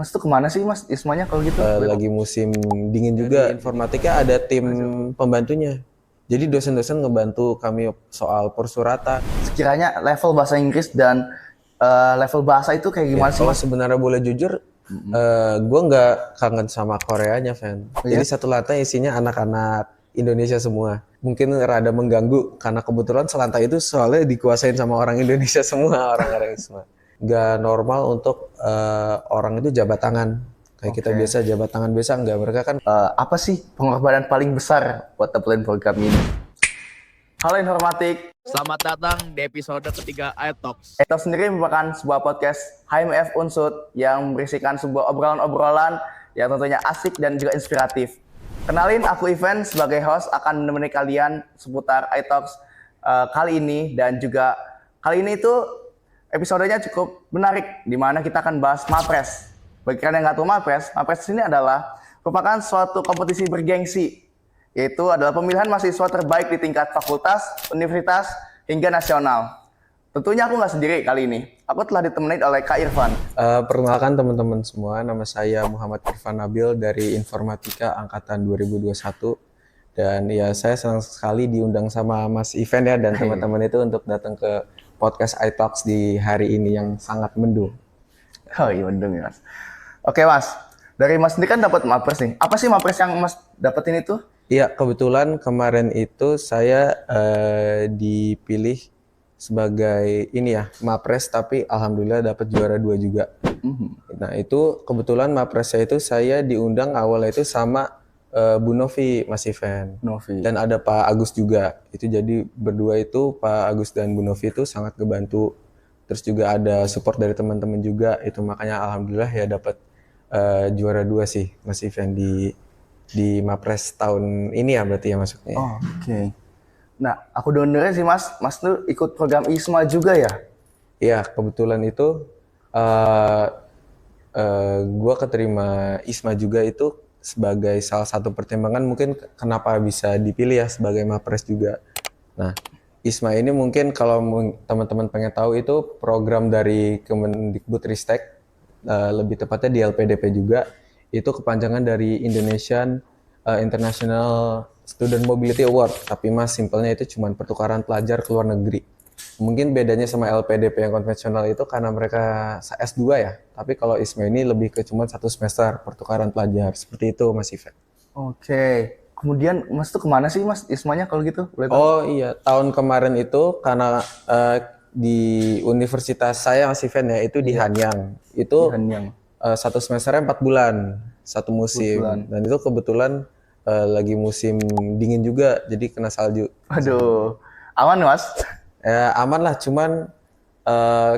Mas tuh kemana sih Mas Ismanya kalau gitu? Lagi musim dingin juga. Informatika ada tim pembantunya. Jadi dosen-dosen ngebantu kami soal persuratan. Sekiranya level bahasa Inggris dan level bahasa itu kayak Ya, gimana sih kalau Mas? sebenarnya boleh jujur, gue nggak kangen sama Koreanya, Fan. Iya? Jadi satu lantai isinya anak-anak Indonesia semua. Mungkin rada mengganggu karena kebetulan selantai itu soalnya dikuasain sama orang Indonesia semua, orang-orang semua. Nggak normal untuk orang itu jabat tangan. Kayak kita biasa jabat tangan biasa, nggak. Mereka kan Apa sih pengorbanan paling besar buat dapetin program ini? Halo Informatik, Selamat datang di episode ketiga iTalks. Eto sendiri merupakan sebuah podcast HMF Unsud yang berisikan sebuah obrolan-obrolan yang tentunya asik dan juga inspiratif. Kenalin, aku Ivan sebagai host akan menemani kalian seputar iTalks kali ini, dan juga kali ini itu episodenya cukup menarik di mana kita akan bahas Mapres. Bagi kalian yang nggak tahu Mapres ini adalah merupakan suatu kompetisi bergengsi, yaitu adalah pemilihan mahasiswa terbaik di tingkat fakultas, universitas, hingga nasional. Tentunya aku nggak sendiri kali ini. Aku telah ditemani oleh Kak Irfan. perkenalkan teman-teman semua, nama saya Muhammad Irfan Nabil dari Informatika Angkatan 2021. Dan ya saya senang sekali diundang sama Mas Ivan ya dan teman-teman itu untuk datang ke podcast iTalks di hari ini yang sangat mendung. Oh iya, mendung ya Mas. Oke Mas, dari Mas sendiri kan dapat Mapres nih. Apa sih Mapres yang Mas dapetin itu? Iya, kebetulan kemarin itu saya dipilih sebagai ini ya, Mapres, tapi alhamdulillah dapat juara 2 juga. Nah, itu kebetulan Mapresnya itu saya diundang awalnya itu sama Bu Novi, Mas Ivan. Novi. Dan ada Pak Agus juga. Itu jadi berdua itu Pak Agus dan Bu Novi itu sangat ngebantu. Terus juga ada support dari teman-teman juga. Itu makanya alhamdulillah ya dapat juara 2 sih, Mas Ivan di Mapres tahun ini ya berarti ya masuknya. Oke. Nah, aku dengerin sih Mas tuh ikut program ISMA juga ya? Iya, kebetulan itu gue keterima ISMA juga itu sebagai salah satu pertimbangan mungkin kenapa bisa dipilih ya sebagai Mapres juga. Nah, ISMA ini mungkin kalau teman-teman pengen tahu itu program dari Kemendikbudristek, lebih tepatnya di LPDP juga. Itu kepanjangan dari Indonesian International Student Mobility Award, tapi mas simpelnya itu cuma pertukaran pelajar ke luar negeri. Mungkin bedanya sama LPDP yang konvensional itu karena mereka S2 ya, tapi kalau ISMA ini lebih ke cuma 1 semester pertukaran pelajar, seperti itu Mas Ivan. Oke. Kemudian Mas tuh kemana sih Mas Ismanya kalau gitu? Boleh tahu? Oh iya, tahun kemarin itu karena di universitas saya Mas Ivan ya, itu di Hanyang. Itu Hanyang. 1 semesternya 4 bulan, 1 musim. 4 bulan. Dan itu kebetulan lagi musim dingin juga, jadi kena salju. Aduh, aman Mas? Aman lah, cuman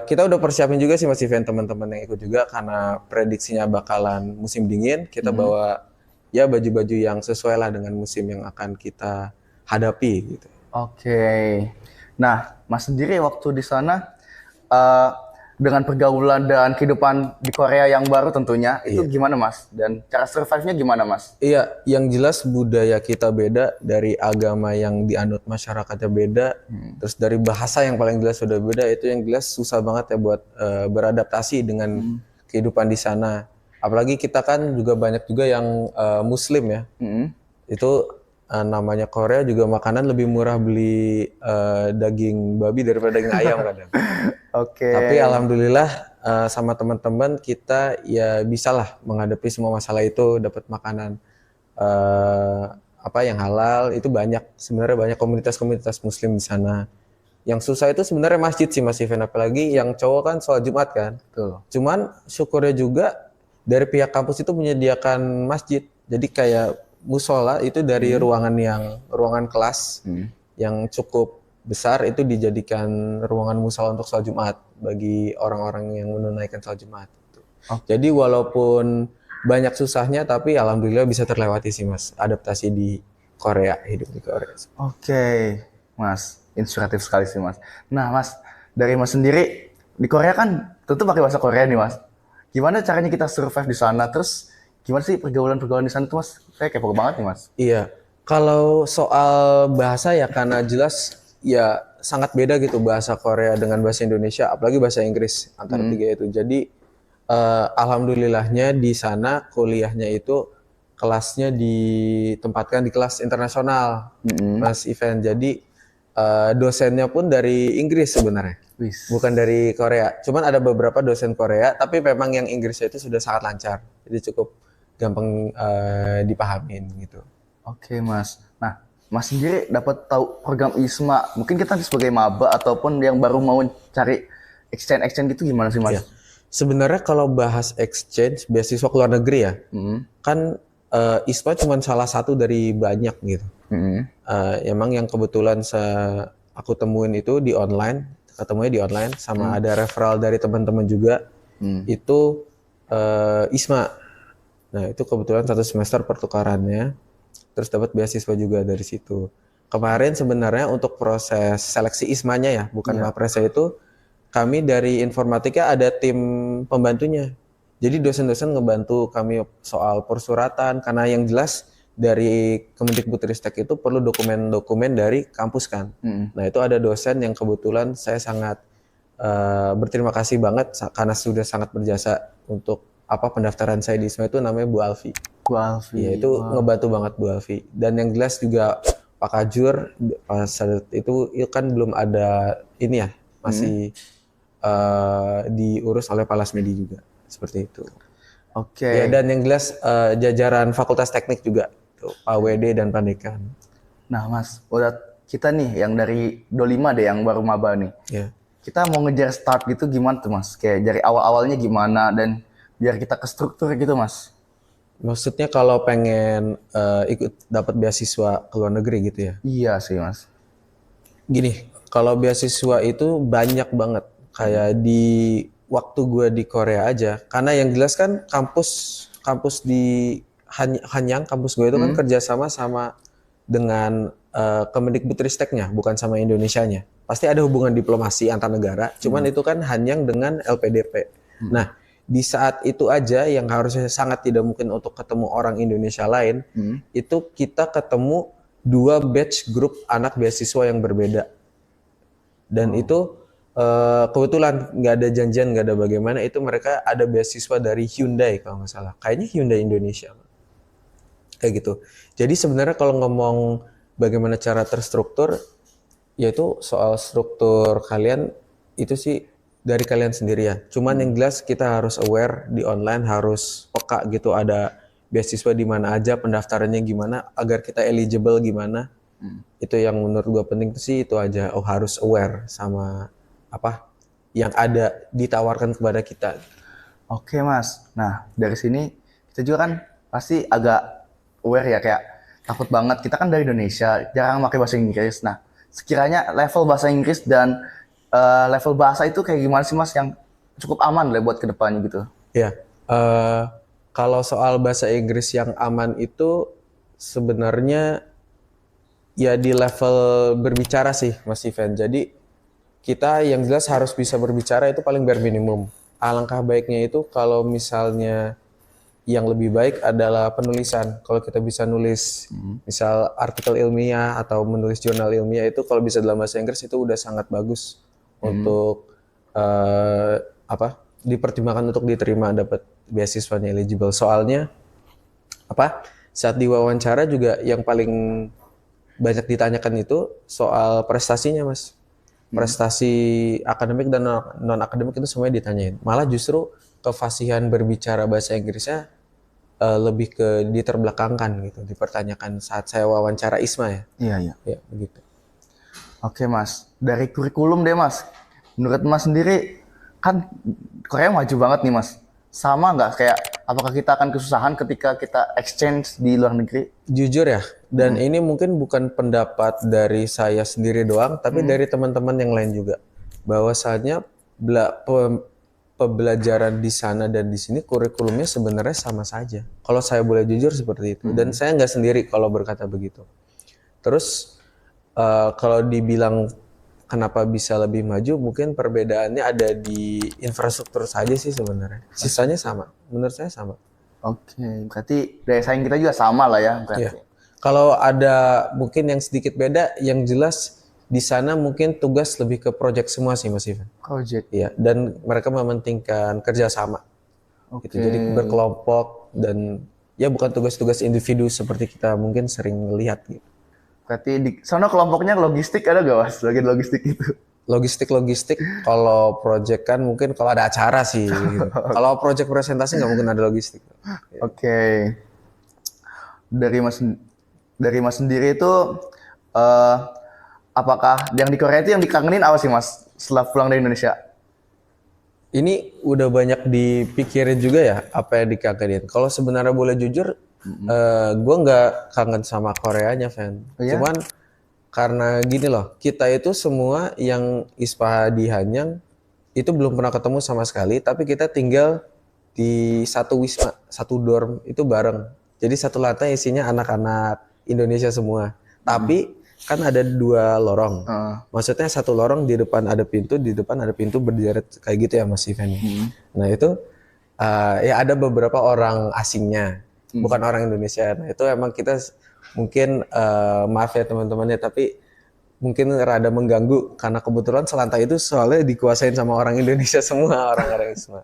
kita udah persiapin juga sih Mas Ivan, teman-teman yang ikut juga karena prediksinya bakalan musim dingin. Kita bawa ya baju-baju yang sesuai lah dengan musim yang akan kita hadapi gitu. Oke. Nah, Mas sendiri waktu di sana eh, dengan pergaulan dan kehidupan di Korea yang baru tentunya, itu gimana Mas? Dan cara survive-nya gimana Mas? Iya, yang jelas budaya kita beda, dari agama yang dianut masyarakatnya beda, terus dari bahasa yang paling jelas sudah beda. Itu yang jelas susah banget ya buat beradaptasi dengan kehidupan di sana. Apalagi kita kan juga banyak juga yang Muslim ya. Itu namanya Korea juga makanan lebih murah beli daging babi daripada daging ayam kadang. Oke. Tapi alhamdulillah sama teman-teman kita ya bisalah menghadapi semua masalah itu, dapat makanan apa yang halal itu banyak. Sebenarnya banyak komunitas-komunitas Muslim di sana. Yang susah itu sebenarnya masjid sih Mas Ivan, apalagi yang cowok kan sholat Jumat kan. Betul. Cuman syukurnya juga dari pihak kampus itu menyediakan masjid. Jadi kayak musola itu dari ruangan kelas yang cukup besar itu dijadikan ruangan musola untuk sholat Jumat bagi orang-orang yang menunaikan sholat Jumat. Jadi walaupun banyak susahnya tapi alhamdulillah bisa terlewati sih Mas, adaptasi di Korea, hidup di Korea. Oke, Mas, inspiratif sekali sih Mas. Nah Mas, dari Mas sendiri di Korea kan tentu pakai bahasa Korea nih Mas. Gimana caranya kita survive di sana? Terus gimana sih pergaulan-pergaulan di sana tuh Mas? Saya kepo banget nih Mas. Iya, kalau soal bahasa ya karena jelas ya sangat beda gitu bahasa Korea dengan bahasa Indonesia, apalagi bahasa Inggris antara tiga itu. Jadi Alhamdulillahnya di sana kuliahnya itu kelasnya ditempatkan di kelas internasional, Mas Ivan. Jadi dosennya pun dari Inggris sebenarnya, Wis. bukan dari Korea. Cuman ada beberapa dosen Korea, tapi memang yang Inggrisnya itu sudah sangat lancar, jadi cukup gampang dipahamin gitu. Oke Mas. Nah, Mas sendiri dapat tahu program ISMA. Mungkin kita sebagai maba ataupun yang baru mau cari exchange gitu gimana sih Mas? Ya. Sebenarnya kalau bahas exchange beasiswa ke luar negeri ya, kan ISPA cuma salah satu dari banyak gitu. Emang yang kebetulan aku temuin itu di online, ketemunya di online, sama ada referral dari teman-teman juga, itu ISMA. Nah itu kebetulan 1 semester pertukarannya, terus dapat beasiswa juga dari situ. Kemarin sebenarnya untuk proses seleksi ISMA-nya ya, bukan Mapresnya itu, kami dari informatika ada tim pembantunya. Jadi dosen-dosen ngebantu kami soal persuratan, karena yang jelas dari Kemendikbudristek itu perlu dokumen-dokumen dari kampus kan. Nah itu ada dosen yang kebetulan saya sangat berterima kasih banget karena sudah sangat berjasa untuk pendaftaran saya di ISMA, itu namanya Bu Alfi. Bu Alfi. Iya itu ngebantu banget Bu Alfi. Dan yang jelas juga Pak Kajur saat itu kan belum ada ini ya, masih diurus oleh Pak Lasmedi juga, seperti itu. Oke. Ya, dan yang jelas jajaran Fakultas Teknik juga, tuh, Pak WD dan Pak Dekan. Nah Mas, udah kita nih yang dari Dolima deh yang baru maba nih. Ya. Kita mau ngejar start gitu gimana tuh Mas? Kayak dari awal-awalnya gimana dan biar kita ke struktur gitu Mas. Maksudnya kalau pengen ikut dapat beasiswa ke luar negeri gitu ya? Iya sih Mas. Gini, kalau beasiswa itu banyak banget. Kayak di waktu gue di Korea aja, karena yang jelas kan kampus di Hanyang, kampus gue itu kan kerjasama sama dengan Kemendikbudristeknya, bukan sama Indonesianya. Pasti ada hubungan diplomasi antar negara, cuman itu kan Hanyang dengan LPDP. Nah, di saat itu aja yang harusnya sangat tidak mungkin untuk ketemu orang Indonesia lain, itu kita ketemu 2 batch grup anak beasiswa yang berbeda. Dan itu kebetulan nggak ada janjian, nggak ada bagaimana, itu mereka ada beasiswa dari Hyundai kalau nggak salah, kayaknya Hyundai Indonesia kayak gitu. Jadi sebenarnya kalau ngomong bagaimana cara terstruktur, yaitu soal struktur kalian itu sih dari kalian sendiri ya. Cuman yang jelas kita harus aware di online, harus peka gitu, ada beasiswa di mana aja, pendaftarannya gimana, agar kita eligible gimana. Itu yang menurut gue penting sih, itu aja. Harus aware sama yang ada ditawarkan kepada kita. Oke Mas, nah dari sini kita juga kan pasti agak aware ya, kayak takut banget, kita kan dari Indonesia, jarang pakai bahasa Inggris. Nah sekiranya level bahasa Inggris dan level bahasa itu kayak gimana sih Mas yang cukup aman lah buat kedepannya gitu? Ya, kalau soal bahasa Inggris yang aman itu sebenarnya ya di level berbicara sih Mas Ivan. Jadi kita yang jelas harus bisa berbicara itu paling bare minimum. Alangkah baiknya itu kalau misalnya yang lebih baik adalah penulisan. Kalau kita bisa nulis misal artikel ilmiah atau menulis jurnal ilmiah, itu kalau bisa dalam bahasa Inggris itu udah sangat bagus untuk dipertimbangkan untuk diterima dapat beasiswanya eligible. Soalnya saat diwawancara juga yang paling banyak ditanyakan itu soal prestasinya Mas. Prestasi akademik dan non akademik itu semuanya ditanyain. Malah justru kefasihan berbicara bahasa Inggrisnya lebih ke diterbelakangkan gitu, dipertanyakan saat saya wawancara ISMA ya. Iya. Ya begitu. Oke Mas, dari kurikulum deh Mas. Menurut Mas sendiri kan Korea maju banget nih Mas. Sama nggak kayak apakah kita akan kesusahan ketika kita exchange di luar negeri? Jujur ya, dan ini mungkin bukan pendapat dari saya sendiri doang, tapi dari teman-teman yang lain juga. Bahwasanya pembelajaran di sana dan di sini kurikulumnya sebenarnya sama saja. Kalau saya boleh jujur seperti itu. Dan saya nggak sendiri kalau berkata begitu. Terus kalau dibilang kenapa bisa lebih maju, mungkin perbedaannya ada di infrastruktur saja sih sebenarnya. Sisanya sama, menurut saya sama. Oke, berarti daya saing kita juga sama lah ya berarti. Iya. Kalau ada mungkin yang sedikit beda, yang jelas di sana mungkin tugas lebih ke project semua sih Mas Ivan. Project. Iya, dan mereka mementingkan kerjasama. gitu. Jadi berkelompok dan ya bukan tugas-tugas individu seperti kita mungkin sering lihat gitu. Berarti di sana kelompoknya logistik ada gak mas? Bagian logistik itu? Logistik kalau project kan mungkin kalau ada acara sih gitu. Kalau project presentasi nggak mungkin ada logistik. Oke. Dari mas sendiri itu eh, apakah yang di Korea itu yang dikangenin apa sih mas setelah pulang dari Indonesia? Ini udah banyak dipikirin juga ya apa yang dikangenin. Kalau sebenarnya boleh jujur, gue nggak kangen sama Koreanya, Fan. Oh, ya? Cuman karena gini loh, kita itu semua yang ISPA di Hanyang itu belum pernah ketemu sama sekali, tapi kita tinggal di satu wisma, satu dorm itu bareng. Jadi satu lantai isinya anak-anak Indonesia semua. Tapi kan ada 2 lorong. Maksudnya satu lorong di depan ada pintu, di depan ada pintu berderet kayak gitu ya Mas Ivan. Nah itu ya ada beberapa orang asingnya, bukan orang Indonesia. Nah itu emang kita mungkin maaf ya teman-temannya, tapi mungkin rada mengganggu karena kebetulan selantai itu soalnya dikuasain sama orang Indonesia semua, orang-orang semua.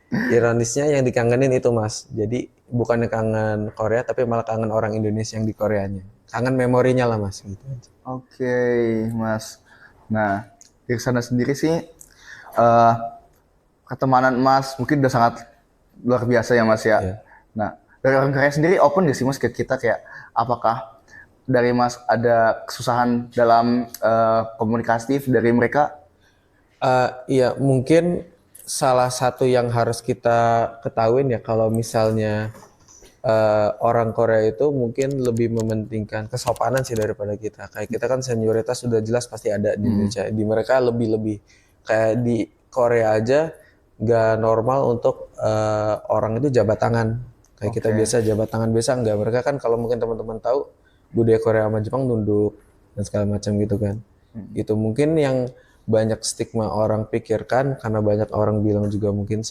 Ironisnya yang dikangenin itu Mas. Jadi bukannya kangen Korea tapi malah kangen orang Indonesia yang di Koreanya. Kangen memorinya lah Mas gitu aja. Oke, Mas. Nah, dari sana sendiri sih eh pertemanan Mas mungkin udah sangat luar biasa ya Mas ya. Iya. Nah, dari orang Korea sendiri open gak sih Mas ke kita kayak apakah dari Mas ada kesusahan dalam komunikatif dari mereka? Iya, mungkin salah satu yang harus kita ketahuin ya kalau misalnya orang Korea itu mungkin lebih mementingkan kesopanan sih daripada kita. Kayak kita kan senioritas sudah jelas pasti ada di Indonesia. Di mereka lebih kayak di Korea aja nggak normal untuk orang itu jabat tangan. Kayak kita biasa jabat tangan biasa nggak. Mereka kan kalau mungkin teman-teman tahu budaya Korea sama Jepang nunduk dan segala macam gitu kan. Itu mungkin yang banyak stigma orang pikirkan karena banyak orang bilang juga mungkin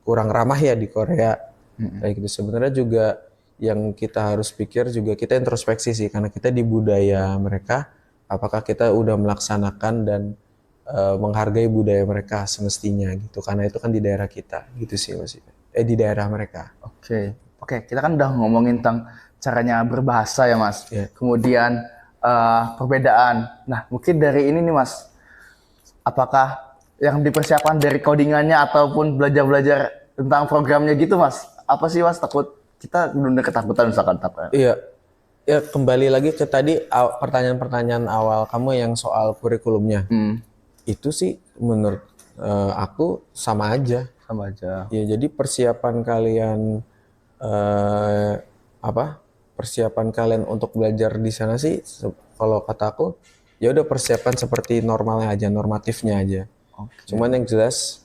kurang ramah ya di Korea. Kayak gitu. Sebenarnya juga yang kita harus pikir juga kita introspeksi sih karena kita di budaya mereka apakah kita udah melaksanakan dan menghargai budaya mereka semestinya gitu karena itu kan di daerah kita gitu sih Mas. Di daerah mereka. Oke, kita kan udah ngomongin tentang caranya berbahasa ya Mas. Kemudian perbedaan. Nah, mungkin dari ini nih Mas, apakah yang dipersiapkan dari codingannya ataupun belajar-belajar tentang programnya gitu Mas? Apa sih Mas takut kita benar-benar ketakutan misalkan takut? Iya. Ya kembali lagi ke tadi pertanyaan-pertanyaan awal kamu yang soal kurikulumnya. Itu sih menurut aku sama aja. Sama aja. Ya jadi persiapan kalian persiapan kalian untuk belajar di sana sih kalau kataku ya udah persiapan seperti normalnya aja, normatifnya aja. Cuman yang jelas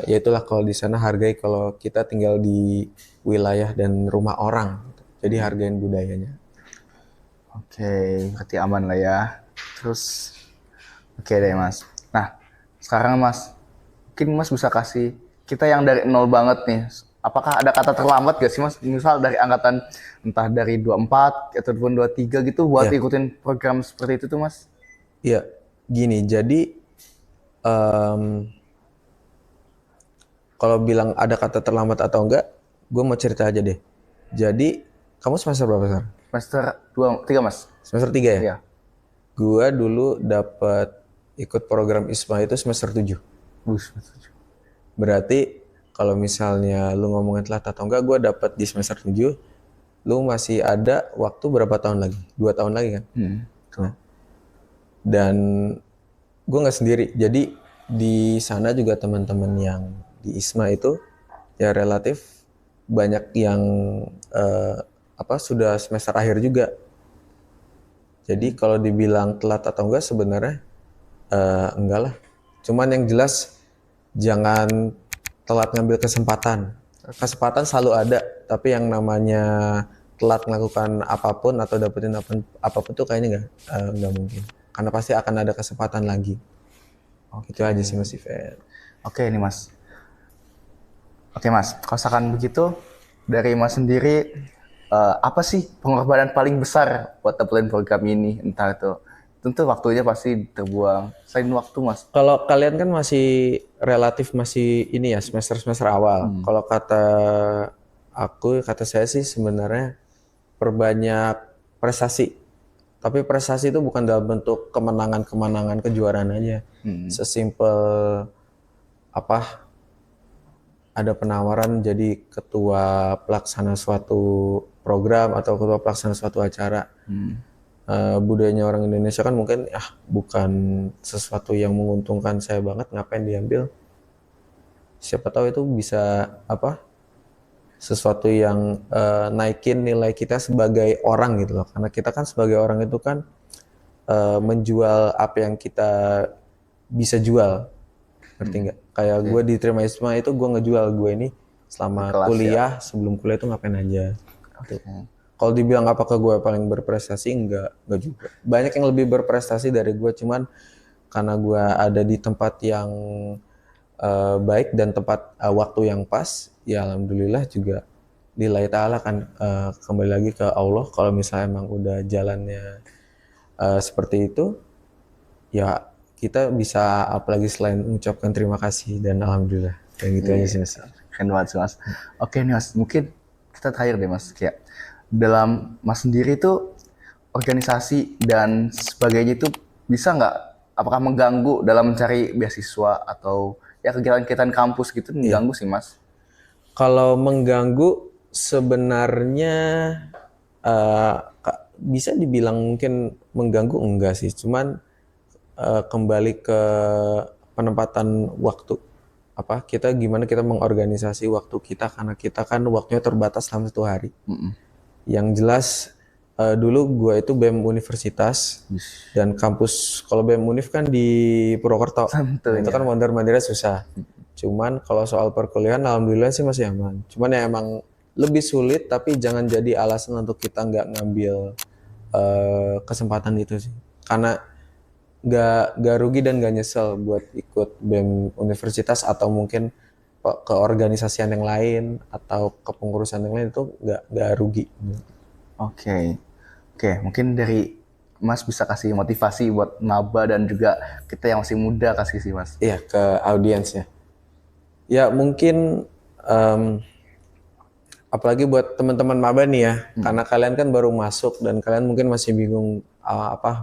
ya itulah kalau di sana hargai kalau kita tinggal di wilayah dan rumah orang. Jadi hargain budayanya. Berarti aman lah ya. Terus deh Mas. Nah, sekarang Mas, mungkin Mas bisa kasih kita yang dari nol banget nih. Apakah ada kata terlambat gak sih Mas? Misal dari angkatan entah dari 24 ataupun 23 gitu buat ikutin program seperti itu tuh Mas? Iya, gini. Jadi kalau bilang ada kata terlambat atau enggak, gue mau cerita aja deh. Jadi kamu semester berapa sekarang? Semester 3 Mas. Semester 3 ya? Iya. Gue dulu dapat ikut program ISMA itu semester 7. Semester 7. Berarti kalau misalnya lu ngomongin telat atau enggak, gue dapat di semester 7. Lu masih ada waktu berapa tahun lagi? 2 tahun lagi kan? Nah, dan gue nggak sendiri. Jadi di sana juga teman-teman yang di ISMA itu ya relatif banyak yang sudah semester akhir juga. Jadi kalau dibilang telat atau enggak sebenarnya enggak lah. Cuman yang jelas jangan telat ngambil kesempatan. Kesempatan selalu ada, tapi yang namanya telat melakukan apapun atau dapetin apapun tuh kayaknya enggak mungkin. Karena pasti akan ada kesempatan lagi. Itu aja sih Mas Ivan. Oke nih Mas. Oke Mas, kalau misalkan begitu dari Mas sendiri apa sih pengorbanan paling besar buat dapetin program ini? Entah itu tentu waktunya pasti terbuang. Selain waktu Mas. Kalau kalian kan masih relatif masih ini ya semester awal. Kalau kata saya sih sebenarnya perbanyak prestasi. Tapi prestasi itu bukan dalam bentuk kemenangan kejuaraan aja. Sesimpel apa? Ada penawaran jadi ketua pelaksana suatu program atau ketua pelaksana suatu acara. Budayanya orang Indonesia kan mungkin bukan sesuatu yang menguntungkan saya banget, ngapain diambil? Siapa tahu itu bisa sesuatu yang naikin nilai kita sebagai orang gitu loh. Karena kita kan sebagai orang itu kan menjual apa yang kita bisa jual. Ngerti nggak? Kayak gue diterima ISMA itu gue ngejual gue ini selama Kelas, kuliah, sebelum kuliah itu ngapain aja. Gitu. Kalau dibilang apakah gue paling berprestasi, enggak juga. Banyak yang lebih berprestasi dari gue, cuman karena gue ada di tempat yang baik dan tempat waktu yang pas, ya alhamdulillah juga lillahi ta'ala kan kembali lagi ke Allah. Kalau misalnya emang udah jalannya seperti itu, ya kita bisa apalagi selain mengucapkan terima kasih dan alhamdulillah. Kayak gitu aja sih Mas. Keren banget sih Mas. Oke nih Mas, mungkin kita terakhir deh Mas, kayak dalam Mas sendiri tuh organisasi dan sebagainya itu bisa nggak, apakah mengganggu dalam mencari beasiswa atau ya kegiatan-kegiatan kampus gitu mengganggu sih Mas? Kalau mengganggu sebenarnya bisa dibilang mungkin mengganggu enggak sih, cuman kembali ke penempatan waktu. Kita gimana kita mengorganisasi waktu kita, karena kita kan waktunya terbatas dalam 1 hari. Yang jelas dulu gue itu BEM Universitas dan kampus, kalau BEM Univ kan di Purwokerto. Nah, itu kan mondar-mandirnya susah. Cuman kalau soal perkuliahan alhamdulillah sih masih aman. Cuman ya emang lebih sulit, tapi jangan jadi alasan untuk kita nggak ngambil kesempatan itu sih. Karena nggak rugi dan nggak nyesel buat ikut BEM Universitas atau mungkin ke organisasian yang lain atau kepengurusan yang lain, itu nggak rugi. Oke, mungkin dari Mas bisa kasih motivasi buat maba dan juga kita yang masih muda kasih sih Mas. Iya, ke audiensnya. Ya mungkin apalagi buat teman-teman maba nih ya, karena kalian kan baru masuk dan kalian mungkin masih bingung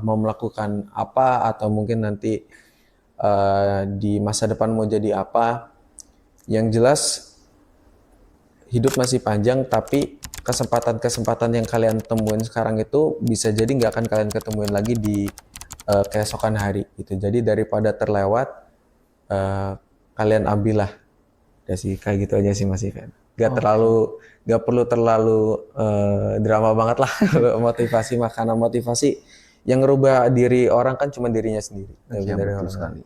mau melakukan apa atau mungkin nanti di masa depan mau jadi apa. Yang jelas hidup masih panjang, tapi kesempatan-kesempatan yang kalian temuin sekarang itu bisa jadi nggak akan kalian ketemuin lagi di keesokan hari gitu. Jadi daripada terlewat, kalian ambillah. Ya sih, kayak gitu aja sih Mas Ivan. Nggak perlu terlalu drama banget lah motivasi mah, karena motivasi yang ngerubah diri orang kan cuma dirinya sendiri. Iya, betul sekali.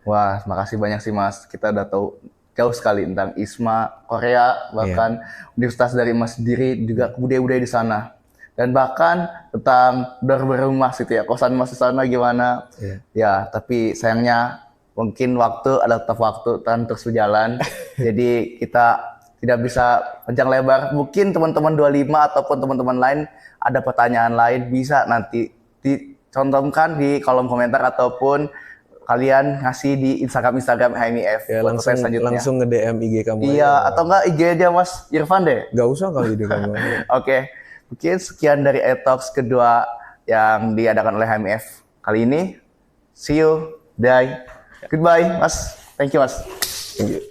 Wah, makasih banyak sih Mas. Kita udah tahu jauh sekali tentang ISMA Korea, bahkan universitas dari Mas sendiri, juga budaya-budaya di sana. Dan bahkan tentang berumah gitu ya, kosan Mas di sana gimana. Ya, tapi sayangnya mungkin waktu adalah tetap waktu dan terus berjalan. Jadi kita tidak bisa panjang lebar. Mungkin teman-teman 25 ataupun teman-teman lain ada pertanyaan lain, bisa nanti dicontohkan di kolom komentar ataupun kalian ngasih di Instagram HMIF. Ya, langsung nge-DM IG kamu. Iya, atau enggak IG aja Mas Irfan deh. Gak usah kalau IG kamu. Oke, mungkin sekian dari e-talks kedua yang diadakan oleh HMIF kali ini. See you, bye. Goodbye, Mas. Thank you, Mas. Thank you.